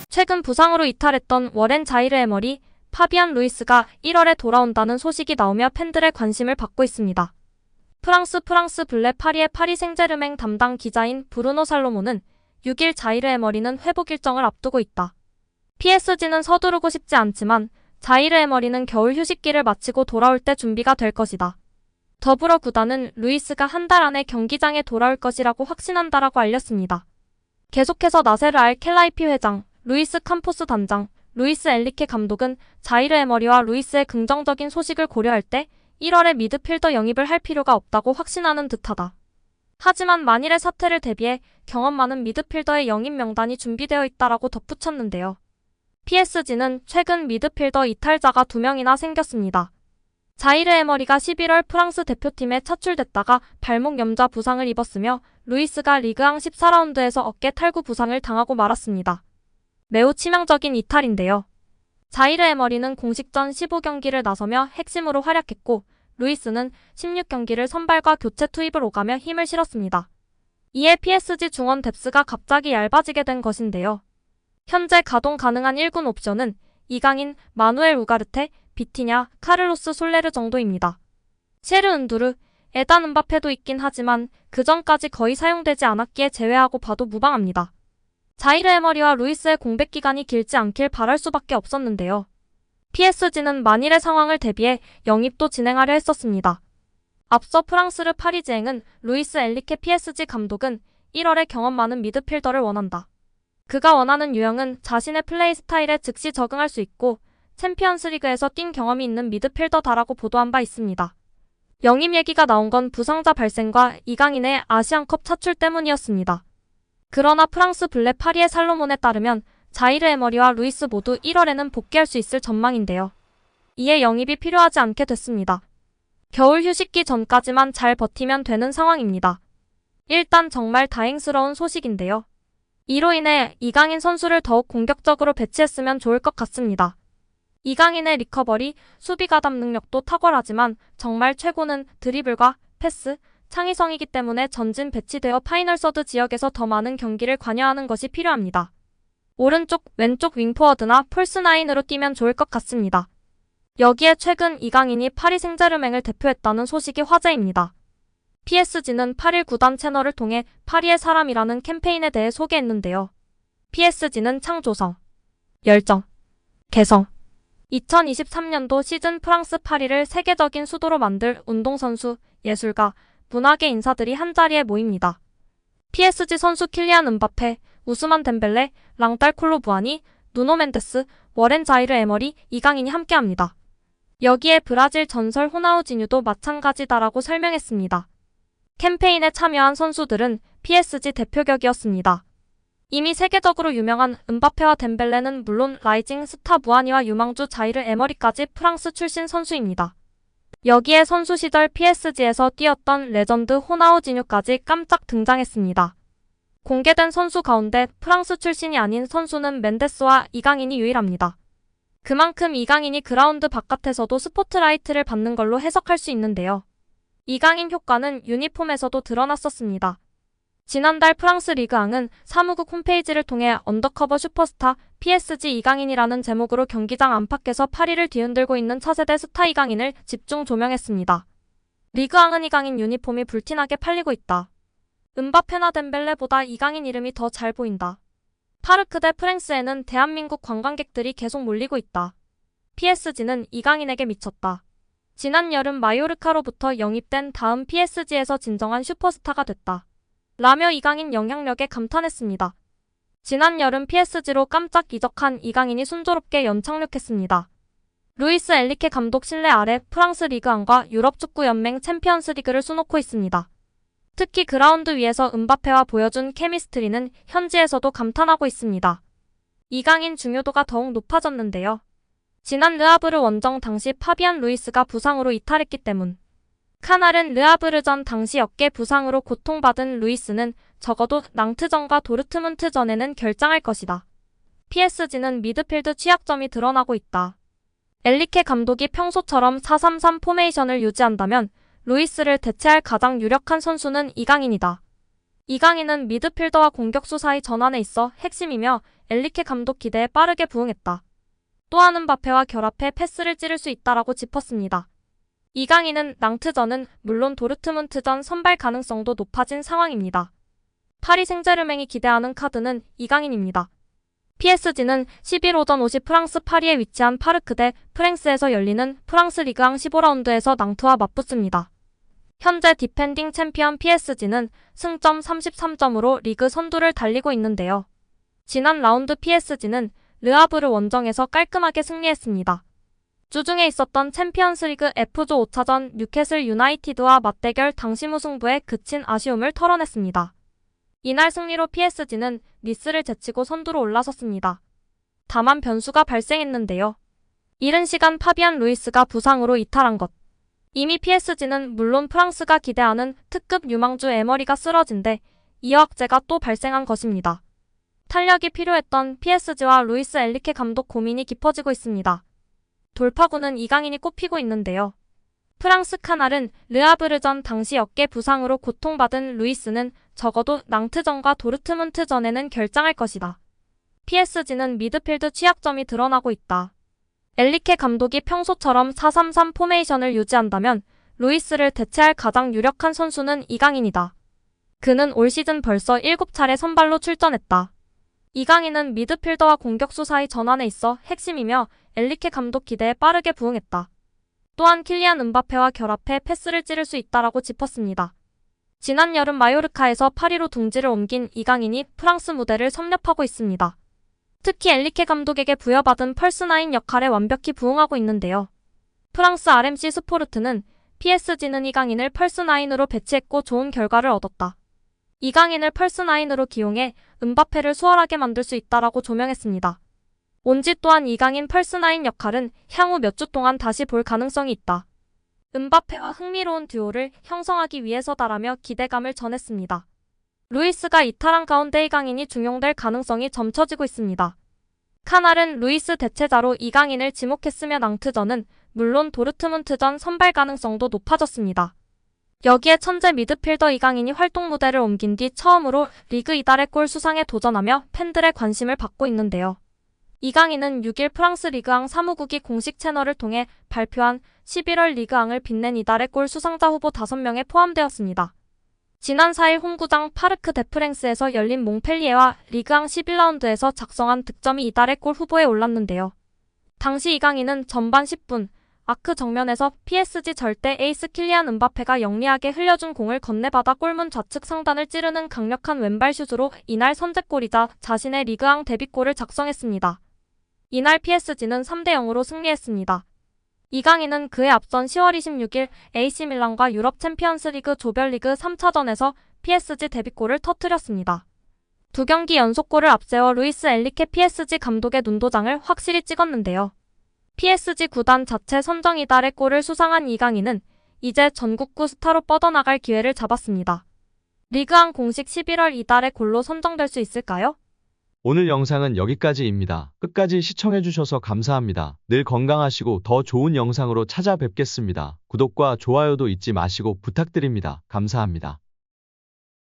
최근 부상으로 이탈했던 워렌 자이르 에머리, 파비안 루이스가 1월에 돌아온다는 소식이 나오며 팬들의 관심을 받고 있습니다. 프랑스 블레 파리의 파리 생제르맹 담당 기자인 브루노 살로몬은 6일 자이르 에머리는 회복 일정을 앞두고 있다. PSG는 서두르고 싶지 않지만 자이르 에머리는 겨울 휴식기를 마치고 돌아올 때 준비가 될 것이다. 더불어 구단은 루이스가 한 달 안에 경기장에 돌아올 것이라고 확신한다라고 알렸습니다. 계속해서 나세르 알 켈라이피 회장, 루이스 캄포스 단장, 루이스 엔리케 감독은 자이르 에머리와 루이스의 긍정적인 소식을 고려할 때 1월에 미드필더 영입을 할 필요가 없다고 확신하는 듯하다. 하지만 만일의 사태를 대비해 경험 많은 미드필더의 영입 명단이 준비되어 있다라고 덧붙였는데요. PSG는 최근 미드필더 이탈자가 2명이나 생겼습니다. 자이르 에머리가 11월 프랑스 대표팀에 차출됐다가 발목 염좌 부상을 입었으며 루이스가 리그앙 14라운드에서 어깨 탈구 부상을 당하고 말았습니다. 매우 치명적인 이탈인데요. 자이르 에머리는 공식전 15경기를 나서며 핵심으로 활약했고 루이스는 16경기를 선발과 교체 투입을 오가며 힘을 실었습니다. 이에 PSG 중원 뎁스가 갑자기 얇아지게 된 것인데요. 현재 가동 가능한 1군 옵션은 이강인, 마누엘 우가르테, 비티냐, 카를로스 솔레르 정도입니다. 셰르 은두르, 에단 은바페도 있긴 하지만 그 전까지 거의 사용되지 않았기에 제외하고 봐도 무방합니다. 자이르 에머리와 루이스의 공백 기간이 길지 않길 바랄 수밖에 없었는데요. PSG는 만일의 상황을 대비해 영입도 진행하려 했었습니다. 앞서 프랑스르 파리지앵은 루이스 엔리케 PSG 감독은 1월에 경험 많은 미드필더를 원한다. 그가 원하는 유형은 자신의 플레이 스타일에 즉시 적응할 수 있고 챔피언스리그에서 뛴 경험이 있는 미드필더다라고 보도한 바 있습니다. 영입 얘기가 나온 건 부상자 발생과 이강인의 아시안컵 차출 때문이었습니다. 그러나 프랑스 블레 파리의 살로몬에 따르면 자이르 에머리와 루이스 모두 1월에는 복귀할 수 있을 전망인데요. 이에 영입이 필요하지 않게 됐습니다. 겨울 휴식기 전까지만 잘 버티면 되는 상황입니다. 일단 정말 다행스러운 소식인데요. 이로 인해 이강인 선수를 더욱 공격적으로 배치했으면 좋을 것 같습니다. 이강인의 리커버리, 수비 가담 능력도 탁월하지만 정말 최고는 드리블과 패스, 창의성이기 때문에 전진 배치되어 파이널 서드 지역에서 더 많은 경기를 관여하는 것이 필요합니다. 오른쪽, 왼쪽 윙포워드나 폴스9으로 뛰면 좋을 것 같습니다. 여기에 최근 이강인이 파리 생제르맹을 대표했다는 소식이 화제입니다. PSG는 8일 구단 채널을 통해 파리의 사람이라는 캠페인에 대해 소개했는데요. PSG는 창조성, 열정, 개성. 2023년도 시즌 프랑스 파리를 세계적인 수도로 만들 운동선수, 예술가, 문화계 인사들이 한자리에 모입니다. PSG 선수 킬리안 은바페, 우스만 덴벨레, 랑달 콜로부아니, 누노 멘데스, 워렌 자이르 에머리, 이강인이 함께합니다. 여기에 브라질 전설 호나우지뉴도 마찬가지다라고 설명했습니다. 캠페인에 참여한 선수들은 PSG 대표격이었습니다. 이미 세계적으로 유명한 은바페와 덴벨레는 물론 라이징 스타 무아니와 유망주 자이르 에머리까지 프랑스 출신 선수입니다. 여기에 선수 시절 PSG에서 뛰었던 레전드 호나우지뉴까지 깜짝 등장했습니다. 공개된 선수 가운데 프랑스 출신이 아닌 선수는 멘데스와 이강인이 유일합니다. 그만큼 이강인이 그라운드 바깥에서도 스포트라이트를 받는 걸로 해석할 수 있는데요. 이강인 효과는 유니폼에서도 드러났었습니다. 지난달 프랑스 리그앙은 사무국 홈페이지를 통해 언더커버 슈퍼스타 PSG 이강인이라는 제목으로 경기장 안팎에서 파리를 뒤흔들고 있는 차세대 스타 이강인을 집중 조명했습니다. 리그앙은 이강인 유니폼이 불티나게 팔리고 있다. 은바페나 덴벨레보다 이강인 이름이 더 잘 보인다. 파르크 대 프랭스에는 대한민국 관광객들이 계속 몰리고 있다. PSG는 이강인에게 미쳤다. 지난 여름 마요르카로부터 영입된 다음 PSG에서 진정한 슈퍼스타가 됐다. 라며 이강인 영향력에 감탄했습니다. 지난 여름 PSG로 깜짝 이적한 이강인이 순조롭게 연착륙했습니다. 루이스 엔리케 감독 신뢰 아래 프랑스 리그앙과 유럽축구연맹 챔피언스리그를 수놓고 있습니다. 특히 그라운드 위에서 은바페와 보여준 케미스트리는 현지에서도 감탄하고 있습니다. 이강인 중요도가 더욱 높아졌는데요. 지난 르하브르 원정 당시 파비안 루이스가 부상으로 이탈했기 때문. 카날은 르하브르전 당시 어깨 부상으로 고통받은 루이스는 적어도 낭트전과 도르트문트전에는 결장할 것이다. PSG는 미드필드 취약점이 드러나고 있다. 엔리케 감독이 평소처럼 4-3-3 포메이션을 유지한다면 루이스를 대체할 가장 유력한 선수는 이강인이다. 이강인은 미드필더와 공격수 사이 전환에 있어 핵심이며 엔리케 감독 기대에 빠르게 부응했다. 또한 음바페와 결합해 패스를 찌를 수 있다라고 짚었습니다. 이강인은 낭트전은 물론 도르트문트전 선발 가능성도 높아진 상황입니다. 파리 생제르맹이 기대하는 카드는 이강인입니다. PSG는 11 오전 5시 프랑스 파리에 위치한 파르크 대 프랭스에서 열리는 프랑스 리그앙 15라운드에서 낭투와 맞붙습니다. 현재 디펜딩 챔피언 PSG는 승점 33점으로 리그 선두를 달리고 있는데요. 지난 라운드 PSG는 르아브르 원정에서 깔끔하게 승리했습니다. 주중에 있었던 챔피언스리그 F조 5차전 뉴캐슬 유나이티드와 맞대결 당시 무승부에 그친 아쉬움을 털어냈습니다. 이날 승리로 PSG는 니스를 제치고 선두로 올라섰습니다. 다만 변수가 발생했는데요. 이른 시간 파비안 루이스가 부상으로 이탈한 것. 이미 PSG는 물론 프랑스가 기대하는 특급 유망주 에머리가 쓰러진 데 이어 악재가 또 발생한 것입니다. 탄력이 필요했던 PSG와 루이스 엔리케 감독 고민이 깊어지고 있습니다. 돌파구는 이강인이 꼽히고 있는데요. 프랑스 카날은 르아브르전 당시 어깨 부상으로 고통받은 루이스는 적어도 낭트전과 도르트문트전에는 결장할 것이다. PSG는 미드필드 취약점이 드러나고 있다. 엔리케 감독이 평소처럼 4-3-3 포메이션을 유지한다면 루이스를 대체할 가장 유력한 선수는 이강인이다. 그는 올 시즌 벌써 7차례 선발로 출전했다. 이강인은 미드필더와 공격수 사이 전환에 있어 핵심이며 엔리케 감독 기대에 빠르게 부응했다. 또한 킬리안 음바페와 결합해 패스를 찌를 수 있다라고 짚었습니다. 지난 여름 마요르카에서 파리로 둥지를 옮긴 이강인이 프랑스 무대를 섭렵하고 있습니다. 특히 엔리케 감독에게 부여받은 펄스9 역할에 완벽히 부응하고 있는데요. 프랑스 RMC 스포르트는 PSG는 이강인을 펄스9으로 배치했고 좋은 결과를 얻었다. 이강인을 펄스9으로 기용해 음바페를 수월하게 만들 수 있다라고 조명했습니다. 온지 또한 이강인 펄스9 역할은 향후 몇 주 동안 다시 볼 가능성이 있다. 음바페와 흥미로운 듀오를 형성하기 위해서다라며 기대감을 전했습니다. 루이스가 이탈한 가운데 이강인이 중용될 가능성이 점쳐지고 있습니다. 카날은 루이스 대체자로 이강인을 지목했으며 낭트전은 물론 도르트문트전 선발 가능성도 높아졌습니다. 여기에 천재 미드필더 이강인이 활동 무대를 옮긴 뒤 처음으로 리그 이달의 골 수상에 도전하며 팬들의 관심을 받고 있는데요. 이강인은 6일 프랑스 리그앙 사무국이 공식 채널을 통해 발표한 11월 리그앙을 빛낸 이달의 골 수상자 후보 5명에 포함되었습니다. 지난 4일 홈구장 파르크 데 프랭스에서 열린 몽펠리에와 리그앙 11라운드에서 작성한 득점이 이달의 골 후보에 올랐는데요. 당시 이강인은 전반 10분 아크 정면에서 PSG 절대 에이스 킬리안 음바페가 영리하게 흘려준 공을 건네받아 골문 좌측 상단을 찌르는 강력한 왼발 슛으로 이날 선제골이자 자신의 리그앙 데뷔골을 작성했습니다. 이날 PSG는 3-0으로 승리했습니다. 이강인은 그에 앞선 10월 26일 AC밀란과 유럽 챔피언스리그 조별리그 3차전에서 PSG 데뷔골을 터뜨렸습니다. 2경기 연속골을 앞세워 루이스 엔리케 PSG 감독의 눈도장을 확실히 찍었는데요. PSG 구단 자체 선정 이달의 골을 수상한 이강인은 이제 전국구 스타로 뻗어나갈 기회를 잡았습니다. 리그앙 공식 11월 이달의 골로 선정될 수 있을까요? 오늘 영상은 여기까지입니다. 끝까지 시청해주셔서 감사합니다. 늘 건강하시고 더 좋은 영상으로 찾아뵙겠습니다. 구독과 좋아요도 잊지 마시고 부탁드립니다. 감사합니다.